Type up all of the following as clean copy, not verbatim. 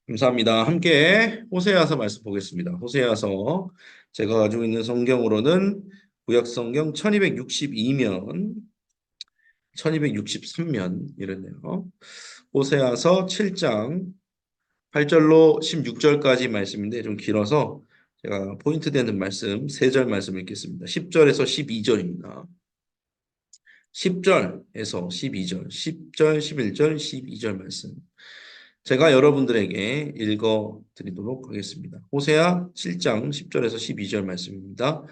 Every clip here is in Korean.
감사합니다. 함께 호세아서 말씀 보겠습니다. 호세아서 제가 가지고 있는 성경으로는 구약 성경 1262면, 1263면 이랬네요. 호세아서 7장 8절로 16절까지 말씀인데 좀 길어서 제가 포인트 되는 말씀 3절 말씀 읽겠습니다. 10절에서 12절입니다. 10절에서 12절, 10절, 11절, 12절 말씀. 제가 여러분들에게 읽어 드리도록 하겠습니다. 호세아 7장 10절에서 12절 말씀입니다.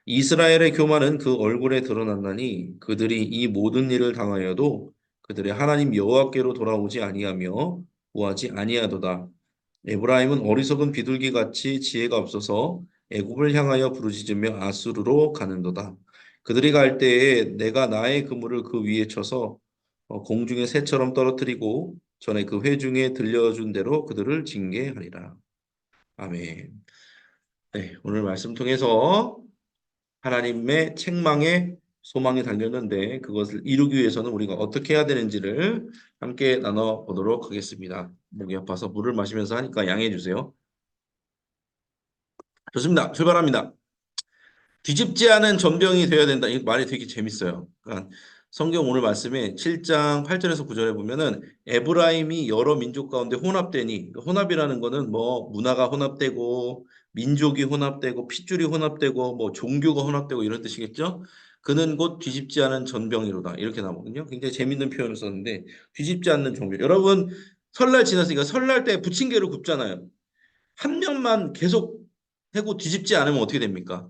이스라엘의 교만은 그 얼굴에 드러났나니 그들이 이 모든 일을 당하여도 그들의 하나님 여호와께로 돌아오지 아니하며 구하지 아니하도다. 에브라임은 어리석은 비둘기 같이 지혜가 없어서 애굽을 향하여 부르짖으며 아수르로 가는도다. 그들이 갈 때에 내가 나의 그물을 그 위에 쳐서 공중의 새처럼 떨어뜨리고 전에 그 회중에 들려준 대로 그들을 징계하리라. 아멘. 네, 오늘 말씀 통해서 하나님의 책망에 소망이 달렸는데 그것을 이루기 위해서는 우리가 어떻게 해야 되는지를 함께 나눠보도록 하겠습니다. 목이 아파서 물을 마시면서 하니까 양해해 주세요. 좋습니다. 출발합니다. 뒤집지 않은 전병이 되어야 된다. 이 말이 되게 재밌어요. 그러니까 성경 오늘 말씀에 7장 8절에서 9절에 보면은 에브라임이 여러 민족 가운데 혼합되니 혼합이라는 거는 뭐 문화가 혼합되고 민족이 혼합되고 핏줄이 혼합되고 뭐 종교가 혼합되고 이런 뜻이겠죠. 그는 곧 뒤집지 않은 전병이로다. 이렇게 나오거든요. 굉장히 재밌는 표현을 썼는데 뒤집지 않는 종교. 여러분 설날 지났으니까 설날 때 부침개를 굽잖아요. 한 명만 계속 해고 뒤집지 않으면 어떻게 됩니까?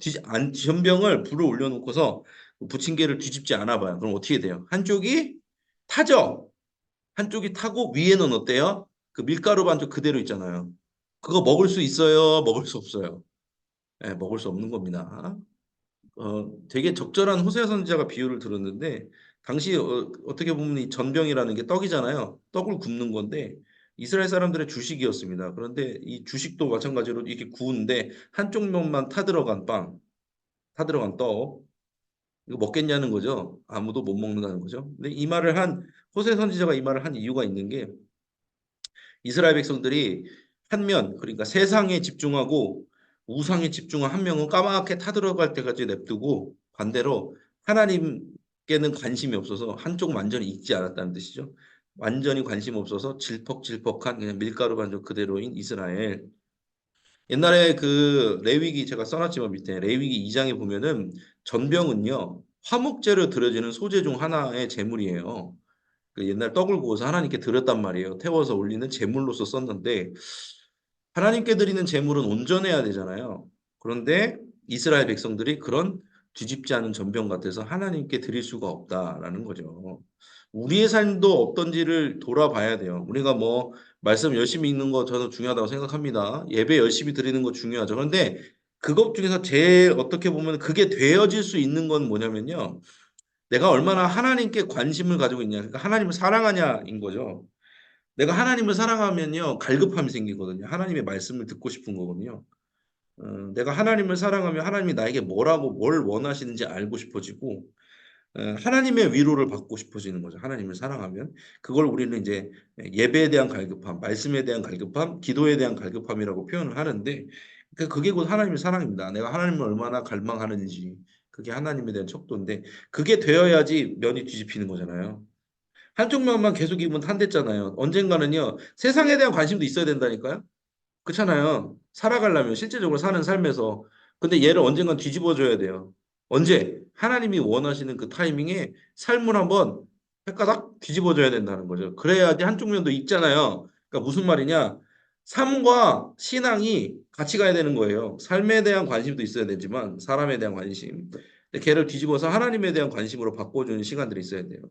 전병을 불을 올려놓고서 부침개를 뒤집지 않아 봐요. 그럼 어떻게 돼요? 한쪽이 타죠. 한쪽이 타고 위에는 어때요? 그 밀가루 반죽 그대로 있잖아요. 그거 먹을 수 있어요? 먹을 수 없어요? 네, 먹을 수 없는 겁니다. 되게 적절한 호세아 선지자가 비유를 들었는데 당시 떻게 보면 이 전병이라는 게 떡이잖아요. 떡을 굽는 건데 이스라엘 사람들의 주식이었습니다. 그런데 이 주식도 마찬가지로 이렇게 구운데 한쪽 면만 타 들어간 빵, 타 들어간 떡 이거 먹겠냐는 거죠. 아무도 못 먹는다는 거죠. 근데 이 말을 한 호세 선지자가 이 말을 한 이유가 있는 게 이스라엘 백성들이 한 면, 그러니까 세상에 집중하고 우상에 집중한 한 명은 까맣게 타들어갈 때까지 냅두고 반대로 하나님께는 관심이 없어서 한쪽 완전히 익지 않았다는 뜻이죠. 완전히 관심 없어서 질퍽질퍽한 그냥 밀가루 반죽 그대로인 이스라엘. 옛날에 그 레위기 제가 써놨지만 밑에 레위기 2장에 보면은 전병은요 화목제로 드려지는 소재 중 하나의 제물이에요. 그 옛날 떡을 구워서 하나님께 드렸단 말이에요. 태워서 올리는 제물로서 썼는데 하나님께 드리는 제물은 온전해야 되잖아요. 그런데 이스라엘 백성들이 그런 뒤집지 않은 전병 같아서 하나님께 드릴 수가 없다라는 거죠. 우리의 삶도 어떤지를 돌아봐야 돼요. 우리가 뭐 말씀 열심히 읽는 거 저는 중요하다고 생각합니다. 예배 열심히 드리는 거 중요하죠. 그런데 그것 중에서 제일 어떻게 보면 그게 되어질 수 있는 건 뭐냐면요. 내가 얼마나 하나님께 관심을 가지고 있냐. 그러니까 하나님을 사랑하냐인 거죠. 내가 하나님을 사랑하면요. 갈급함이 생기거든요. 하나님의 말씀을 듣고 싶은 거거든요. 내가 하나님을 사랑하면 하나님이 나에게 뭐라고 뭘 원하시는지 알고 싶어지고 하나님의 위로를 받고 싶어지는 거죠. 하나님을 사랑하면. 그걸 우리는 이제 예배에 대한 갈급함, 말씀에 대한 갈급함, 기도에 대한 갈급함이라고 표현을 하는데 그게 곧 하나님의 사랑입니다. 내가 하나님을 얼마나 갈망하는지 그게 하나님에 대한 척도인데 그게 되어야지 면이 뒤집히는 거잖아요. 한쪽 면만 계속 입으면 탄댔잖아요. 언젠가는요, 세상에 대한 관심도 있어야 된다니까요. 그렇잖아요. 살아가려면 실제적으로 사는 삶에서. 근데 얘를 언젠간 뒤집어줘야 돼요. 언제? 하나님이 원하시는 그 타이밍에 삶을 한번 헷가닥 뒤집어줘야 된다는 거죠. 그래야지 한쪽 면도 있잖아요. 그러니까 무슨 말이냐? 삶과 신앙이 같이 가야 되는 거예요. 삶에 대한 관심도 있어야 되지만 사람에 대한 관심. 근데 걔를 뒤집어서 하나님에 대한 관심으로 바꿔주는 시간들이 있어야 돼요.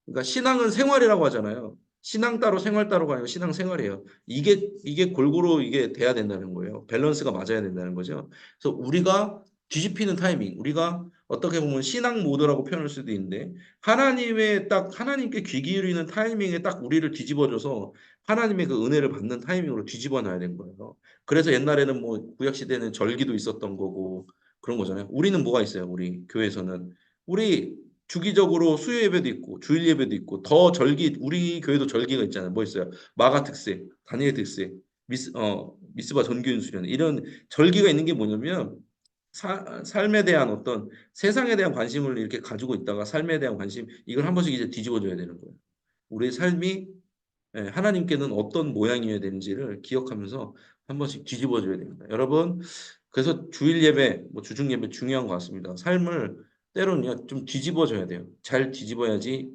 그러니까 신앙은 생활이라고 하잖아요. 신앙 따로 생활 따로가 아니고 신앙 생활이에요. 이게 골고루 이게 돼야 된다는 거예요. 밸런스가 맞아야 된다는 거죠. 그래서 우리가 뒤집히는 타이밍, 우리가 어떻게 보면 신앙 모드라고 표현할 수도 있는데 하나님의 딱 하나님께 귀 기울이는 타이밍에 딱 우리를 뒤집어줘서 하나님의 그 은혜를 받는 타이밍으로 뒤집어 놔야 되는 거예요. 그래서 옛날에는 뭐 구약 시대는 절기도 있었던 거고 그런 거잖아요. 우리는 뭐가 있어요? 우리 교회에서는 우리 주기적으로 수요 예배도 있고 주일 예배도 있고 더 절기 우리 교회도 절기가 있잖아요. 뭐 있어요? 마가 특세, 다니엘 특세, 미스바 전교인 수련 이런 절기가 있는 게 뭐냐면 삶에 대한 어떤 세상에 대한 관심을 이렇게 가지고 있다가 삶에 대한 관심 이걸 한 번씩 이제 뒤집어줘야 되는 거예요. 우리의 삶이 하나님께는 어떤 모양이어야 되는지를 기억하면서 한 번씩 뒤집어줘야 됩니다. 여러분, 그래서 주일 예배, 뭐 주중 예배 중요한 것 같습니다. 삶을 때로는요 좀 뒤집어줘야 돼요. 잘 뒤집어야지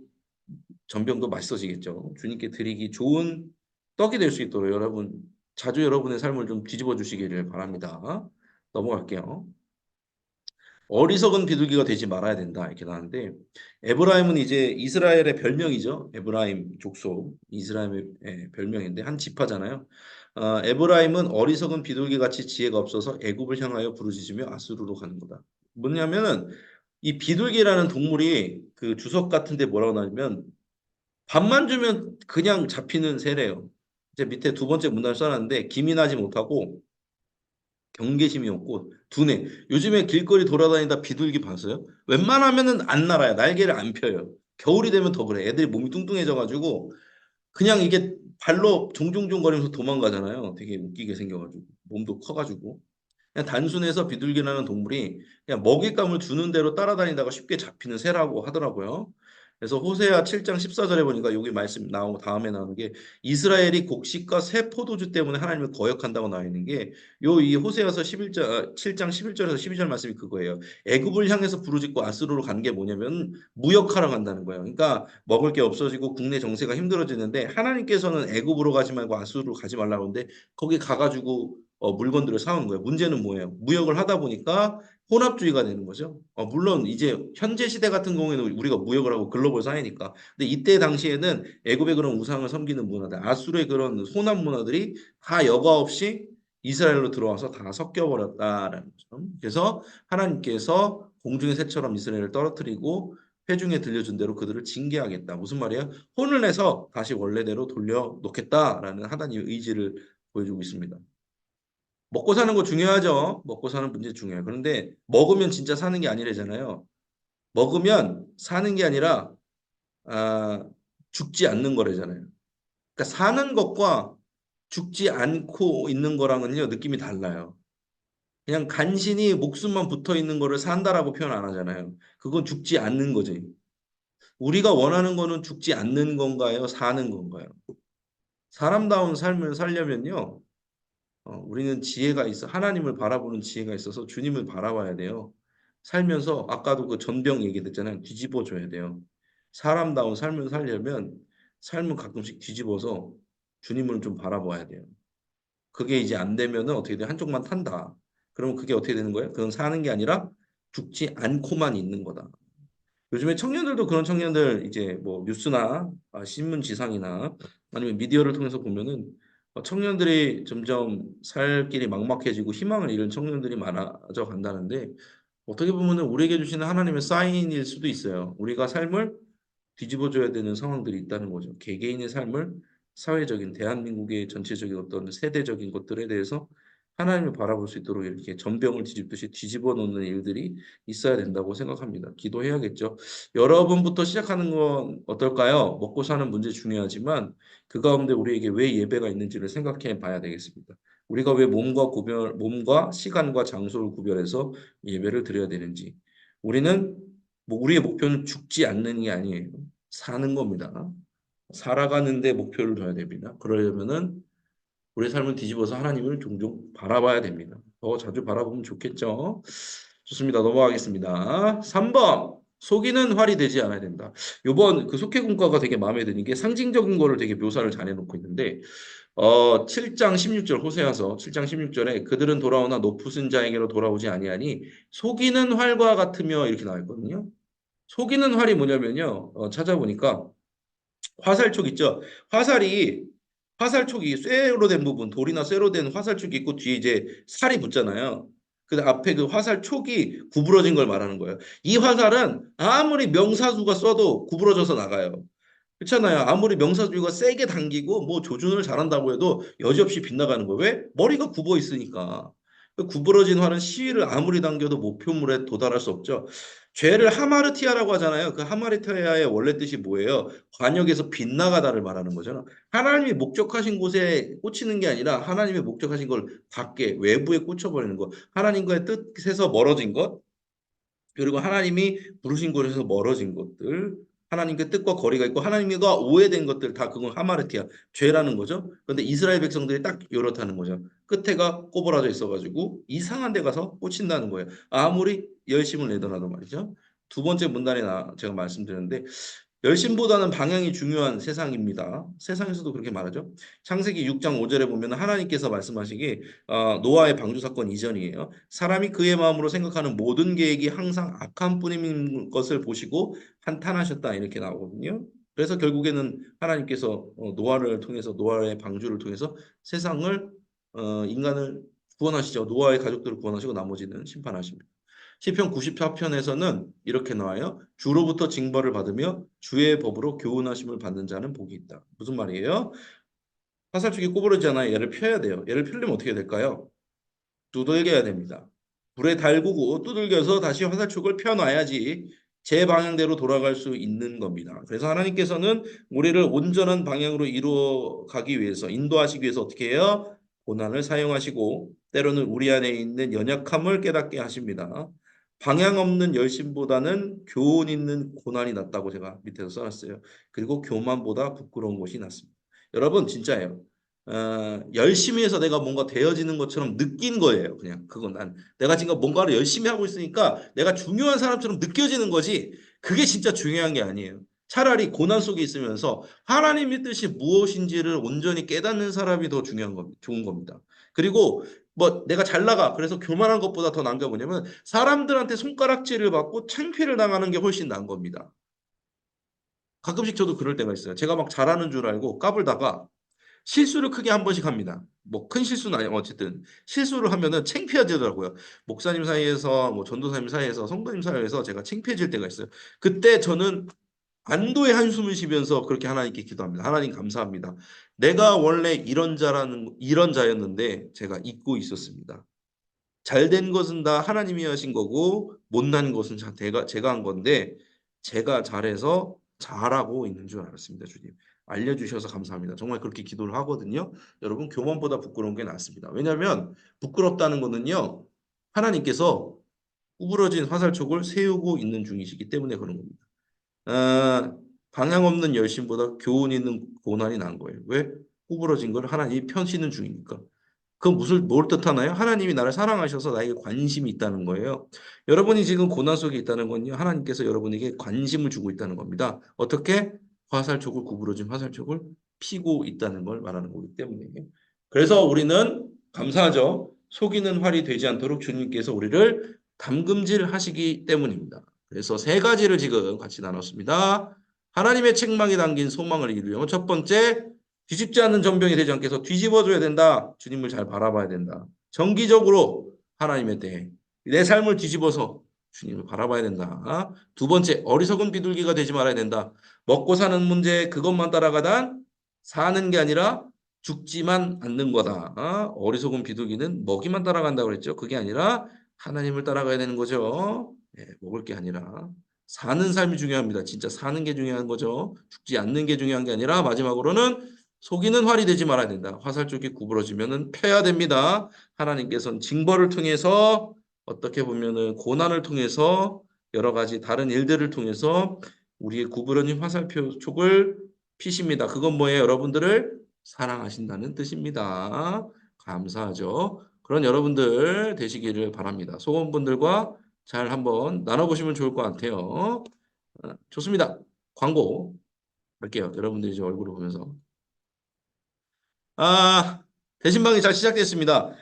전병도 맛있어지겠죠. 주님께 드리기 좋은 떡이 될 수 있도록 여러분 자주 여러분의 삶을 좀 뒤집어 주시기를 바랍니다. 넘어갈게요. 어리석은 비둘기가 되지 말아야 된다 이렇게 나왔는데 에브라임은 이제 이스라엘의 별명이죠. 에브라임 족속 이스라엘의 별명인데 한 지파잖아요. 에브라임은 어리석은 비둘기 같이 지혜가 없어서 애굽을 향하여 부르짖으며 아수르로 가는 거다. 뭐냐면은 이 비둘기라는 동물이 그 주석 같은데 뭐라고 나냐면 밥만 주면 그냥 잡히는 새래요. 이제 밑에 두 번째 문단을 써놨는데 기민하지 못하고 경계심이 없고 둔해. 요즘에 길거리 돌아다니다 비둘기 봤어요? 웬만하면은 안 날아요. 날개를 안 펴요. 겨울이 되면 더 그래. 애들이 몸이 뚱뚱해져가지고 그냥 이게 발로 종종종거리면서 도망가잖아요. 되게 웃기게 생겨가지고 몸도 커가지고. 그냥 단순해서 비둘기라는 동물이 그냥 먹잇감을 주는 대로 따라다니다가 쉽게 잡히는 새라고 하더라고요. 그래서 호세아 7장 14절에 보니까 여기 말씀 나오고 다음에 나오는 게 이스라엘이 곡식과 새 포도주 때문에 하나님을 거역한다고 나와 있는 게 요 이 호세아서 11절 7장 11절에서 12절 말씀이 그거예요. 애굽을 향해서 부르짖고 아수르로 간 게 뭐냐면 무역하러 간다는 거예요. 그러니까 먹을 게 없어지고 국내 정세가 힘들어지는데 하나님께서는 애굽으로 가지 말고 아수르로 가지 말라고 하는데 거기 가가지고 물건들을 사온 거예요. 문제는 뭐예요? 무역을 하다 보니까 혼합주의가 되는 거죠. 물론 이제 현재 시대 같은 경우에는 우리가 무역을 하고 글로벌 사회니까. 근데 이때 당시에는 애굽의 그런 우상을 섬기는 문화들, 아수르의 그런 혼합 문화들이 다 여과 없이 이스라엘로 들어와서 다 섞여버렸다라는 거죠. 그래서 하나님께서 공중의 새처럼 이스라엘을 떨어뜨리고 회중에 들려준 대로 그들을 징계하겠다. 무슨 말이에요? 혼을 내서 다시 원래대로 돌려놓겠다라는 하나님의 의지를 보여주고 있습니다. 먹고 사는 거 중요하죠. 먹고 사는 문제 중요해요. 그런데 먹으면 진짜 사는 게 아니래잖아요. 먹으면 사는 게 아니라 아, 죽지 않는 거래잖아요. 그러니까 사는 것과 죽지 않고 있는 거랑은요 느낌이 달라요. 그냥 간신히 목숨만 붙어 있는 거를 산다라고 표현 안 하잖아요. 그건 죽지 않는 거지. 우리가 원하는 거는 죽지 않는 건가요? 사는 건가요? 사람다운 삶을 살려면요. 우리는 지혜가 있어. 하나님을 바라보는 지혜가 있어서 주님을 바라봐야 돼요. 살면서 아까도 그 전병 얘기했잖아요. 뒤집어 줘야 돼요. 사람다운 삶을 살려면 삶을 가끔씩 뒤집어서 주님을 좀 바라봐야 돼요. 그게 이제 안 되면은 어떻게 돼? 한쪽만 탄다. 그러면 그게 어떻게 되는 거예요? 그건 사는 게 아니라 죽지 않고만 있는 거다. 요즘에 청년들도 그런 청년들 이제 뭐 뉴스나 신문 지상이나 아니면 미디어를 통해서 보면은 청년들이 점점 살 길이 막막해지고 희망을 잃은 청년들이 많아져 간다는데 어떻게 보면은 우리에게 주시는 하나님의 사인일 수도 있어요. 우리가 삶을 뒤집어줘야 되는 상황들이 있다는 거죠. 개개인의 삶을 사회적인 대한민국의 전체적인 어떤 세대적인 것들에 대해서 하나님을 바라볼 수 있도록 이렇게 전병을 뒤집듯이 뒤집어 놓는 일들이 있어야 된다고 생각합니다. 기도해야겠죠. 여러분부터 시작하는 건 어떨까요? 먹고 사는 문제 중요하지만 그 가운데 우리에게 왜 예배가 있는지를 생각해 봐야 되겠습니다. 우리가 왜 몸과 시간과 장소를 구별해서 예배를 드려야 되는지. 우리는 우리의 목표는 죽지 않는 게 아니에요. 사는 겁니다. 살아가는데 목표를 둬야 됩니다. 그러려면은 우리 삶을 뒤집어서 하나님을 종종 바라봐야 됩니다. 더 자주 바라보면 좋겠죠. 좋습니다. 넘어가겠습니다. 3번. 속이는 활이 되지 않아야 된다. 요번 그 속회공과가 되게 마음에 드는 게 상징적인 거를 되게 묘사를 잘 해놓고 있는데 7장 16절 호세아서 7장 16절에 그들은 돌아오나 높으신 자에게로 돌아오지 아니하니 속이는 활과 같으며 이렇게 나와 있거든요. 속이는 활이 뭐냐면요. 찾아보니까 화살촉 있죠. 화살이 화살촉이 쇠로 된 부분, 돌이나 쇠로 된 화살촉이 있고 뒤에 이제 살이 붙잖아요. 그 앞에 그 화살촉이 구부러진 걸 말하는 거예요. 이 화살은 아무리 명사수가 쏴도 구부러져서 나가요. 그렇잖아요. 아무리 명사수가 세게 당기고 뭐 조준을 잘한다고 해도 여지없이 빗나가는 거예요. 왜? 머리가 굽어 있으니까. 그 구부러진 활은 시위를 아무리 당겨도 목표물에 도달할 수 없죠. 죄를 하마르티아라고 하잖아요. 그 하마르티아의 원래 뜻이 뭐예요? 관역에서 빗나가다를 말하는 거잖아. 하나님이 목적하신 곳에 꽂히는 게 아니라 하나님의 목적하신 걸 밖에 외부에 꽂혀버리는 거. 하나님과의 뜻에서 멀어진 것, 그리고 하나님이 부르신 곳에서 멀어진 것들, 하나님께 뜻과 거리가 있고 하나님과 오해된 것들 다 그건 하마르티아, 죄라는 거죠. 그런데 이스라엘 백성들이 딱 이렇다는 거죠. 끝에가 꼬부라져 있어가지고 이상한 데 가서 꽂힌다는 거예요. 아무리 열심을 내더라도 말이죠. 두 번째 문단에 제가 말씀드렸는데 열심보다는 방향이 중요한 세상입니다. 세상에서도 그렇게 말하죠. 창세기 6장 5절에 보면 하나님께서 말씀하시기 노아의 방주 사건 이전이에요. 사람이 그의 마음으로 생각하는 모든 계획이 항상 악한 뿐인 것을 보시고 한탄하셨다 이렇게 나오거든요. 그래서 결국에는 하나님께서 노아를 통해서 노아의 방주를 통해서 세상을 인간을 구원하시죠. 노아의 가족들을 구원하시고 나머지는 심판하십니다. 시편 94편에서는 이렇게 나와요. 주로부터 징벌을 받으며 주의 법으로 교훈하심을 받는 자는 복이 있다. 무슨 말이에요? 화살촉이 꼬부러지잖아요. 얘를 펴야 돼요. 얘를 펴려면 어떻게 될까요? 두들겨야 됩니다. 불에 달구고 두들겨서 다시 화살촉을 펴놔야지 제 방향대로 돌아갈 수 있는 겁니다. 그래서 하나님께서는 우리를 온전한 방향으로 이루어 가기 위해서 인도하시기 위해서 어떻게 해요? 고난을 사용하시고 때로는 우리 안에 있는 연약함을 깨닫게 하십니다. 방향 없는 열심보다는 교훈 있는 고난이 낫다고 제가 밑에서 써놨어요. 그리고 교만보다 부끄러운 것이 낫습니다. 여러분 진짜예요. 열심히 해서 내가 뭔가 되어지는 것처럼 느낀 거예요. 그냥 그건 내가 지금 뭔가를 열심히 하고 있으니까 내가 중요한 사람처럼 느껴지는 거지. 그게 진짜 중요한 게 아니에요. 차라리 고난 속에 있으면서 하나님의 뜻이 무엇인지를 온전히 깨닫는 사람이 더 중요한 겁니다. 좋은 겁니다. 그리고 뭐 내가 잘 나가 그래서 교만한 것보다 더 나은 게 뭐냐면 사람들한테 손가락질을 받고 창피를 당하는 게 훨씬 나은 겁니다. 가끔씩 저도 그럴 때가 있어요. 제가 막 잘하는 줄 알고 까불다가 실수를 크게 한 번씩 합니다. 뭐 큰 실수는 아니고 어쨌든 실수를 하면은 창피해지더라고요. 목사님 사이에서 뭐 전도사님 사이에서 성도님 사이에서 제가 창피해질 때가 있어요. 그때 저는 안도의 한숨을 쉬면서 그렇게 하나님께 기도합니다. 하나님 감사합니다. 내가 원래 이런 자였는데 제가 잊고 있었습니다. 잘된 것은 다 하나님이 하신 거고 못난 것은 제가 한 건데 제가 잘해서 잘하고 있는 줄 알았습니다. 주님. 알려주셔서 감사합니다. 정말 그렇게 기도를 하거든요. 여러분 교만보다 부끄러운 게 낫습니다. 왜냐하면 부끄럽다는 거는요. 하나님께서 구부러진 화살촉을 세우고 있는 중이시기 때문에 그런 겁니다. 방향 없는 열심보다 교훈 있는 고난이 난 거예요. 왜? 구부러진 걸 하나님이 펴시는 중이니까. 그건 뭘 뜻하나요? 하나님이 나를 사랑하셔서 나에게 관심이 있다는 거예요. 여러분이 지금 고난 속에 있다는 건요. 하나님께서 여러분에게 관심을 주고 있다는 겁니다. 어떻게? 화살촉을 구부러진 화살촉을 피고 있다는 걸 말하는 거기 때문에. 그래서 우리는 감사하죠. 속이는 활이 되지 않도록 주님께서 우리를 담금질하시기 때문입니다. 그래서 세 가지를 지금 같이 나눴습니다. 하나님의 책망이 담긴 소망을 이루려면 첫 번째, 뒤집지 않는 전병이 되지 않게 해서 뒤집어줘야 된다. 주님을 잘 바라봐야 된다. 정기적으로 하나님에 대해 내 삶을 뒤집어서 주님을 바라봐야 된다. 두 번째, 어리석은 비둘기가 되지 말아야 된다. 먹고 사는 문제 그것만 따라가다 사는 게 아니라 죽지만 않는 거다. 어리석은 비둘기는 먹이만 따라간다고 그랬죠. 그게 아니라 하나님을 따라가야 되는 거죠. 먹을 게 아니라 사는 삶이 중요합니다. 진짜 사는 게 중요한 거죠. 죽지 않는 게 중요한 게 아니라 마지막으로는 속이는 활이 되지 말아야 된다. 화살 쪽이 구부러지면은 펴야 됩니다. 하나님께서는 징벌을 통해서 어떻게 보면은 고난을 통해서 여러 가지 다른 일들을 통해서 우리의 구부러진 화살촉을 피십니다. 그건 뭐예요? 여러분들을 사랑하신다는 뜻입니다. 감사하죠. 그런 여러분들 되시기를 바랍니다. 소원분들과 잘 한번 나눠보시면 좋을 것 같아요. 좋습니다. 광고 할게요. 여러분들이 이제 얼굴을 보면서. 대신방이 잘 시작됐습니다.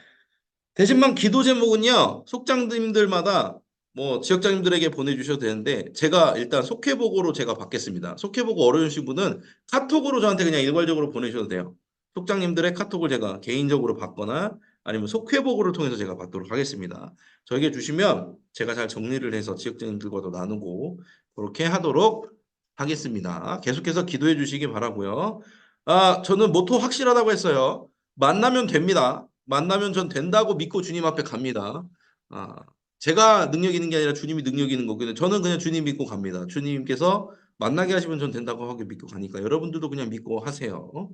대신방 기도 제목은요, 속장님들마다 뭐 지역장님들에게 보내주셔도 되는데, 제가 일단 속회복으로 제가 받겠습니다. 속회복 어려우신 분은 카톡으로 저한테 그냥 일괄적으로 보내셔도 돼요. 속장님들의 카톡을 제가 개인적으로 받거나 아니면 속회복으로 통해서 제가 받도록 하겠습니다. 저에게 주시면 제가 잘 정리를 해서 지역장님들과도 나누고 그렇게 하도록 하겠습니다. 계속해서 기도해 주시기 바라고요. 저는 모토 확실하다고 했어요. 만나면 됩니다. 만나면 전 된다고 믿고 주님 앞에 갑니다. 아, 제가 능력 있는 게 아니라 주님이 능력 있는 거거든요. 저는 그냥 주님 믿고 갑니다. 주님께서 만나게 하시면 전 된다고 하게 믿고 가니까 여러분들도 그냥 믿고 하세요.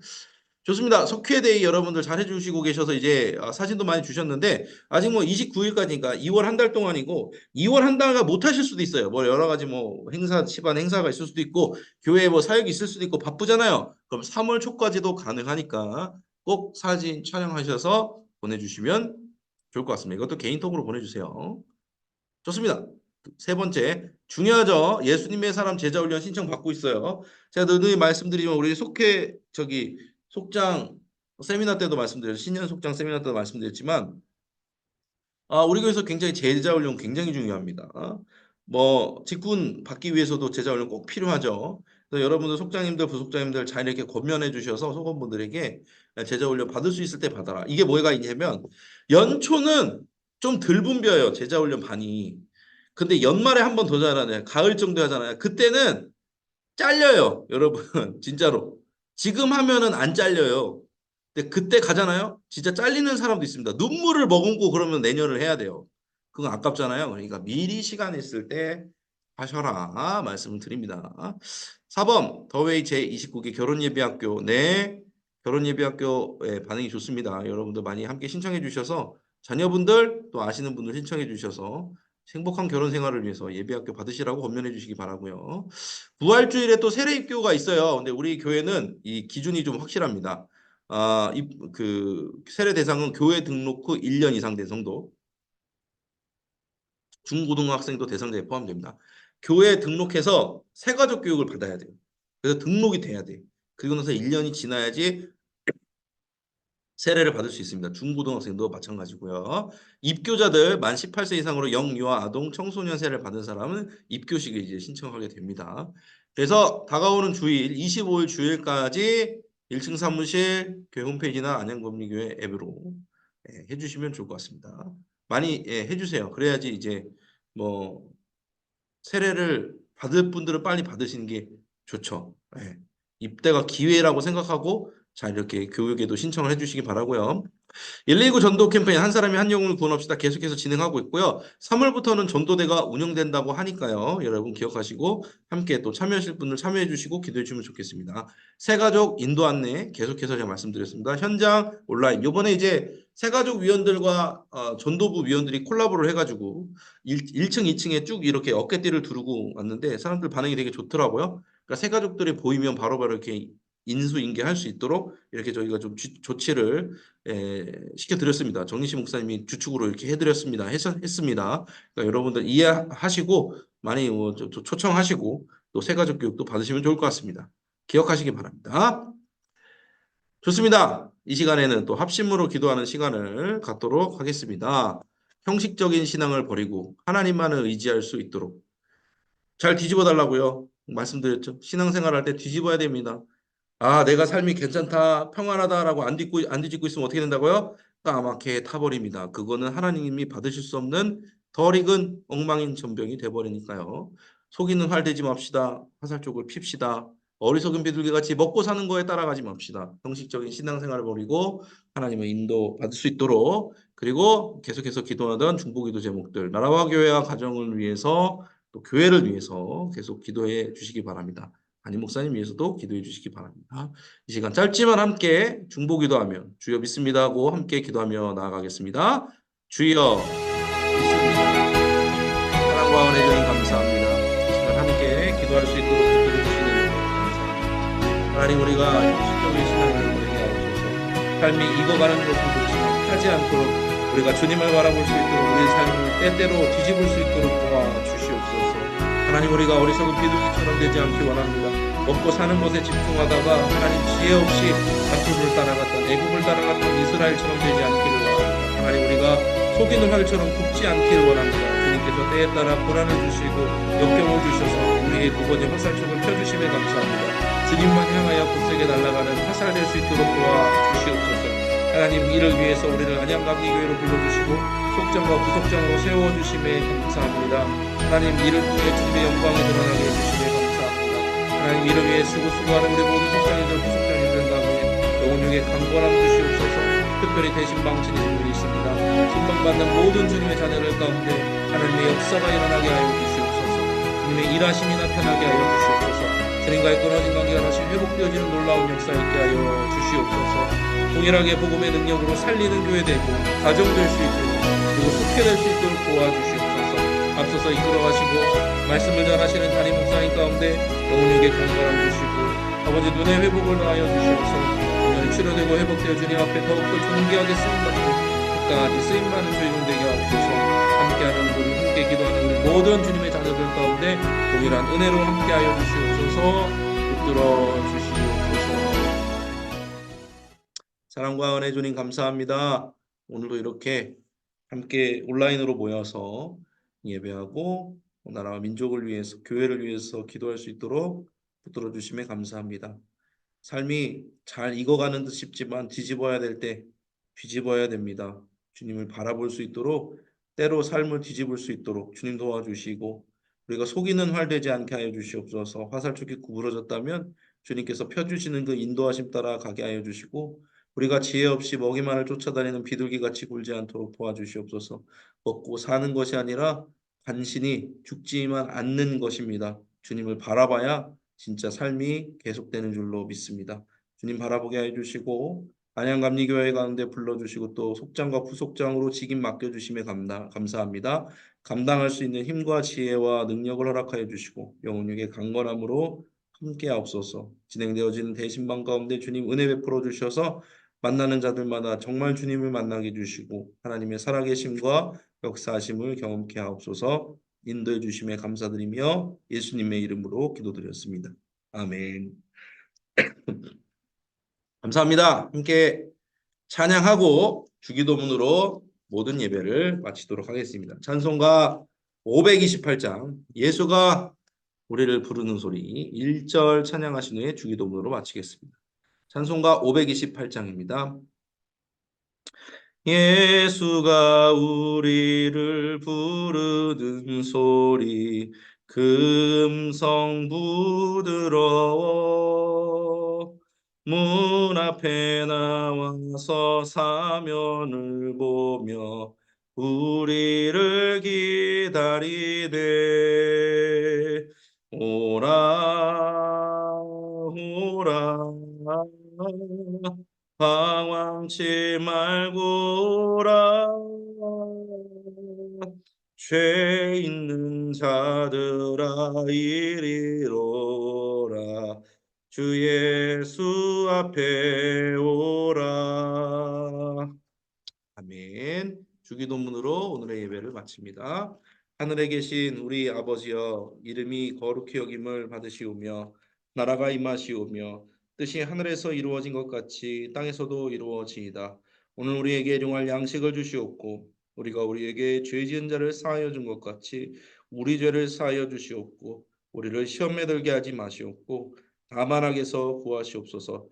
좋습니다. 석회데이 여러분들 잘 해주시고 계셔서 이제 사진도 많이 주셨는데 아직 뭐 29일까지니까 2월 한 달 동안이고 2월 한 달가 못 하실 수도 있어요. 뭐 여러 가지 뭐 행사, 집안 행사가 있을 수도 있고 교회에 뭐 사역이 있을 수도 있고 바쁘잖아요. 그럼 3월 초까지도 가능하니까 꼭 사진 촬영하셔서 보내주시면 좋을 것 같습니다. 이것도 개인톡으로 보내주세요. 좋습니다. 세 번째, 중요하죠. 예수님의 사람 제자 훈련 신청 받고 있어요. 제가 늘 말씀드리지만 우리 속장 세미나 때도 말씀드렸죠. 신년 속장 세미나 때도 말씀드렸지만 우리 교회에서 굉장히 제자 훈련 굉장히 중요합니다. 뭐 직분 받기 위해서도 제자 훈련 꼭 필요하죠. 그래서 여러분들 속장님들, 부속장님들 잘 이렇게 권면해 주셔서 속원분들에게 제자 훈련 받을 수 있을 때 받아라. 이게 뭐가 있냐면 연초는 좀 덜 붐벼요. 제자 훈련 반이. 근데 연말에 한 번 더 하잖아요. 가을 정도 하잖아요. 그때는 잘려요. 여러분 진짜로. 지금 하면은 안 잘려요. 근데 그때 가잖아요. 진짜 잘리는 사람도 있습니다. 눈물을 머금고 그러면 내년을 해야 돼요. 그건 아깝잖아요. 그러니까 미리 시간 있을 때 하셔라 말씀을 드립니다. 4번 더웨이 제29기 결혼예비학교. 네, 결혼예비학교의 반응이 좋습니다. 여러분들 많이 함께 신청해 주셔서 자녀분들 또 아시는 분들 신청해 주셔서 행복한 결혼 생활을 위해서 예비학교 받으시라고 권면해 주시기 바라고요. 부활주일에 또 세례 입교가 있어요. 근데 우리 교회는 이 기준이 좀 확실합니다. 그 세례 대상은 교회 등록 후 1년 이상 된 성도, 중고등학생도 대상자에 포함됩니다. 교회에 등록해서 새가족 교육을 받아야 돼요. 그래서 등록이 돼야 돼. 그리고 나서 1년이 지나야지 세례를 받을 수 있습니다. 중고등학생도 마찬가지고요. 입교자들 만 18세 이상으로 영유아, 아동, 청소년 세례를 받은 사람은 입교식에 이제 신청하게 됩니다. 그래서 다가오는 주일 25일 주일까지 1층 사무실 교회 홈페이지나 안양검리교회 앱으로 해주시면 좋을 것 같습니다. 많이 해주세요. 그래야지 이제 뭐 세례를 받을 분들은 빨리 받으시는 게 좋죠. 입대가 기회라고 생각하고 자 이렇게 교육에도 신청을 해주시기 바라고요. 119 전도 캠페인 한 사람이 한 영혼을 구원합시다 계속해서 진행하고 있고요. 3월부터는 전도대가 운영된다고 하니까요. 여러분 기억하시고 함께 또 참여하실 분들 참여해 주시고 기도해 주시면 좋겠습니다. 새가족 인도 안내 계속해서 제가 말씀드렸습니다. 현장 온라인 이번에 이제 새가족 위원들과 전도부 위원들이 콜라보를 해가지고 1층 2층에 쭉 이렇게 어깨띠를 두르고 왔는데 사람들 반응이 되게 좋더라고요. 그러니까 새가족들이 보이면 바로바로 이렇게 인수인계할 수 있도록 이렇게 저희가 좀 조치를 시켜드렸습니다. 정희시 목사님이 주축으로 이렇게 해드렸습니다. 했습니다. 그러니까 여러분들 이해하시고 많이 초청하시고 또 새가족 교육도 받으시면 좋을 것 같습니다. 기억하시기 바랍니다. 좋습니다. 이 시간에는 또 합심으로 기도하는 시간을 갖도록 하겠습니다. 형식적인 신앙을 버리고 하나님만을 의지할 수 있도록 잘 뒤집어 달라고요. 말씀드렸죠. 신앙생활할 때 뒤집어야 됩니다. 내가 삶이 괜찮다, 평안하다라고 안 뒤집고 있으면 어떻게 된다고요? 까맣게 타버립니다. 그거는 하나님이 받으실 수 없는 덜 익은 엉망인 전병이 돼버리니까요. 속이는 활 대지 맙시다. 화살 쪽을 핍시다. 어리석은 비둘기같이 먹고 사는 거에 따라가지 맙시다. 형식적인 신앙생활을 버리고 하나님의 인도 받을 수 있도록 그리고 계속해서 기도하던 중보기도 제목들 나라와 교회와 가정을 위해서 또 교회를 위해서 계속 기도해 주시기 바랍니다. 담임 목사님 위해서도 기도해 주시기 바랍니다. 이 시간 짧지만 함께 중보기도하며 주여 믿습니다 하고 함께 기도하며 나아가겠습니다. 주여 믿습니다. 사랑과 은혜 주님 감사합니다. 이 시간 함께 기도할 수 있도록 붙들어 주시는 것 감사합니다. 하나님 우리가 형식적인 신앙을 버리게 하옵소서. 삶이 익어가는 것을 놓지 하지 않도록 우리가 주님을 바라볼 수 있도록 우리의 삶을 때때로 뒤집을 수 있도록 도와주시옵소서. 하나님 우리가 어리석은 비둘기처럼 되지 않기 원합니다. 먹고 사는 것에 집중하다가 하나님 지혜 없이 바벨을 따라갔던 애굽을 따라갔던 이스라엘처럼 되지 않기를 원합니다. 하나님 우리가 속이는 활처럼 굽지 않기를 원합니다. 주님께서 때에 따라 고난을 주시고 역경을 주셔서 우리의 두 번째 화살촉을 펴주심에 감사합니다. 주님만 향하여 굳세게 날아가는 화살 될 수 있도록 도와주시옵소서. 하나님 이를 위해서 우리를 안양감리교회로 불러주시고 속장과 부속장으로 세워주심에 감사합니다. 하나님 이를 통해 주님의 영광이 드러나게 해주심에 감사합니다. 하나님 이를 위해 수고하는 우리 모든 속장님들 부속장님들 가운데 영혼육의 강건함 주시옵소서. 특별히 대신 방치는 분이 있습니다. 신방받는 모든 주님의 자녀들 가운데 하나님의 역사가 일어나게 하여 주시옵소서. 주님의 일하심이 나타나게 하여 주시옵소서. 주님과의 끊어진 관계가 다시 회복되어지는 놀라운 역사 있게 하여 주시옵소서. 동일하게 복음의 능력으로 살리는 교회 되고 가정될 수 있도록 그리고 속회될 수 있도록 도와주시옵소서. 앞서서 이끌어가시고 말씀을 전하시는 담임 목사님 가운데 영혼에게 강건함 주시고 아버지 눈의 회복을 더하여 주시옵소서. 오늘 치료되고 회복되어 주님 앞에 더욱더 존귀하게 쓰임받고 끝까지 쓰임받는 주인공 되게 하옵소서. 함께하는 우리 함께 기도하는 우리 모든 주님의 자녀들 가운데 동일한 은혜로 함께하여 주시옵소서. 붙들어 주시옵소서. 사랑과 은혜 주님 감사합니다. 오늘도 이렇게 함께 온라인으로 모여서 예배하고 나라와 민족을 위해서 교회를 위해서 기도할 수 있도록 붙들어 주심에 감사합니다. 삶이 잘 익어가는 듯 싶지만 뒤집어야 될 때 뒤집어야 됩니다. 주님을 바라볼 수 있도록 때로 삶을 뒤집을 수 있도록 주님 도와주시고 우리가 속이는 활 되지 않게 하여 주시옵소서. 화살촉이 구부러졌다면 주님께서 펴주시는 그 인도하심 따라 가게 하여 주시고 우리가 지혜 없이 먹이만을 쫓아다니는 비둘기같이 굴지 않도록 도와주시옵소서. 먹고 사는 것이 아니라 간신히 죽지만 않는 것입니다. 주님을 바라봐야 진짜 삶이 계속되는 줄로 믿습니다. 주님 바라보게 해주시고 안양감리교회 가운데 불러주시고 또 속장과 부속장으로 직임 맡겨주심에 감사합니다. 감당할 수 있는 힘과 지혜와 능력을 허락하여 주시고 영혼에게 강건함으로 함께하옵소서. 진행되어지는 대신방 가운데 주님 은혜 베풀어 주셔서 만나는 자들마다 정말 주님을 만나게 해주시고 하나님의 살아계심과 역사하심을 경험케 하옵소서. 인도해 주심에 감사드리며 예수님의 이름으로 기도드렸습니다. 아멘. 감사합니다. 함께 찬양하고 주기도문으로 모든 예배를 마치도록 하겠습니다. 찬송가 528장 예수가 우리를 부르는 소리 1절 찬양하신 후에 주기도문으로 마치겠습니다. 찬송가 528장입니다. 예수가 우리를 부르는 소리 그 음성 부드러워 문 앞에 나와서 사면을 보며 우리를 기다리되 오라 오라 방황치 말고라 죄 있는 자들아 이리로라 주 예수 앞에 오라. 아멘. 주기도문으로 오늘의 예배를 마칩니다. 하늘에 계신 우리 아버지여 이름이 거룩히 여김을 받으시오며 나라가 임하시오며 뜻이 하늘에서 이루어진 것 같이 땅에서도 이루어지이다. 오늘 우리에게 일용할 양식을 주시옵고 우리가 우리에게 죄 지은 자를 사하여 준 것 같이 우리 죄를 사하여 주시옵고 우리를 시험에 들게 하지 마시옵고 다만 악에서 구하시옵소서.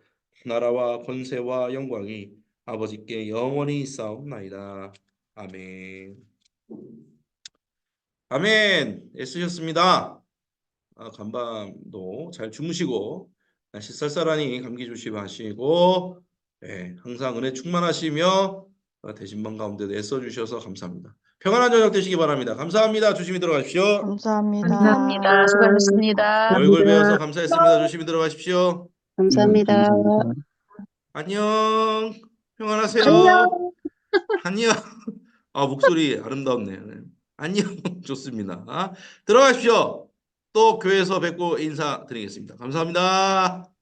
나라와 권세와 영광이 아버지께 영원히 있사옵나이다. 아멘. 아멘. 애쓰셨습니다. 간밤도 잘 주무시고 날씨 쌀쌀하니 감기 조심하시고 항상 은혜 충만하시며 대신방 가운데도 애써주셔서 감사합니다. 평안한 저녁 되시기 바랍니다. 감사합니다. 조심히 들어가십시오. 감사합니다. 감사합니다. 수고하셨습니다. 얼굴 뵈어서 감사했습니다. 조심히 들어가십시오. 감사합니다. 안녕. 평안하세요. 안녕. 안녕. 목소리 아름답네요. 네. 안녕. 좋습니다. 들어가십시오. 또 교회에서 뵙고 인사드리겠습니다. 감사합니다.